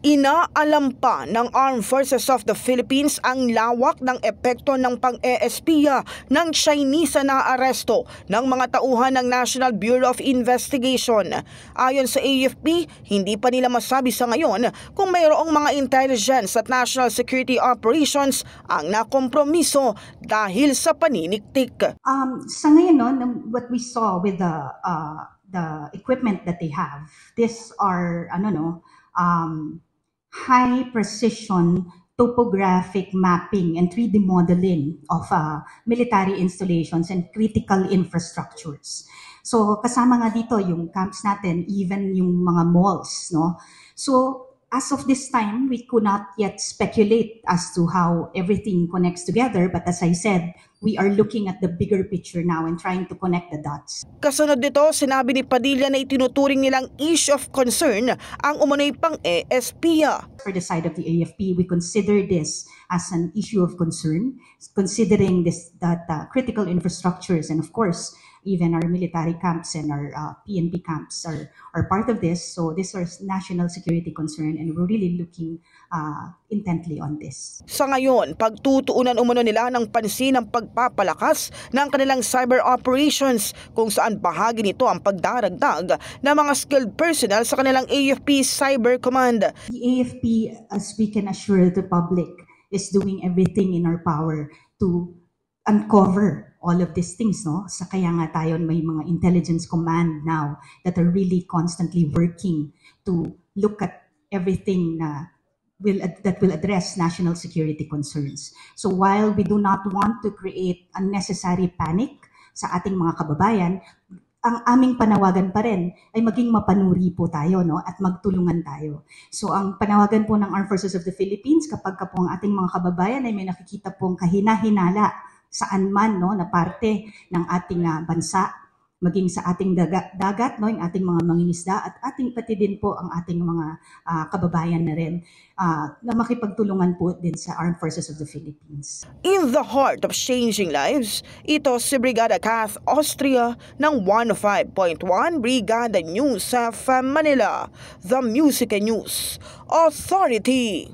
Inaalam pa ng Armed Forces of the Philippines ang lawak ng epekto ng pang-eespiya ng Chinese na aresto ng mga tauhan ng National Bureau of Investigation. Ayon sa AFP, hindi pa nila masabi sa ngayon kung mayroong mga intelligence at national security operations ang nakompromiso dahil sa paniniktik. Sa ngayon, what we saw with the equipment that they have, these are high precision topographic mapping and 3D modeling of military installations and critical infrastructures. So kasama nga dito yung camps natin, even yung mga malls, no? So as of this time, we could not yet speculate as to how everything connects together, but as I said, we are looking at the bigger picture now and trying to connect the dots. Kasunod nito, sinabi ni Padilla na itinuturing nilang issue of concern ang umano'y pang-eespiya. For the side of the AFP, we consider this as an issue of concern, considering that critical infrastructures and of course, even our military camps and our PNP camps are part of this. So this is national security concern and we're really looking intently on this. Sa ngayon, pagtutuunan umano nila ng pansin ang pagpapalakas ng kanilang cyber operations kung saan bahagi nito ang pagdaragdag ng mga skilled personnel sa kanilang AFP Cyber Command. The AFP, as we can assure the public, is doing everything in our power to uncover all of these things, no? Sa kaya nga tayo may mga intelligence command now that are really constantly working to look at everything that will address national security concerns. So while we do not want to create unnecessary panic sa ating mga kababayan, ang aming panawagan pa rin ay maging mapanuri po tayo, no? At magtulungan tayo. So ang panawagan po ng Armed Forces of the Philippines kapag po ang ating mga kababayan ay may nakikita pong kahina-hinala saan man, no, na parte ng ating bansa, maging sa ating dagat, no, yung ating mga mangingisda at ating pati din po ang ating mga kababayan na rin na makipagtulungan po din sa Armed Forces of the Philippines. In the heart of changing lives, ito si Brigada Kath Austria ng 105.1 Brigada News sa Manila, the Music and News Authority.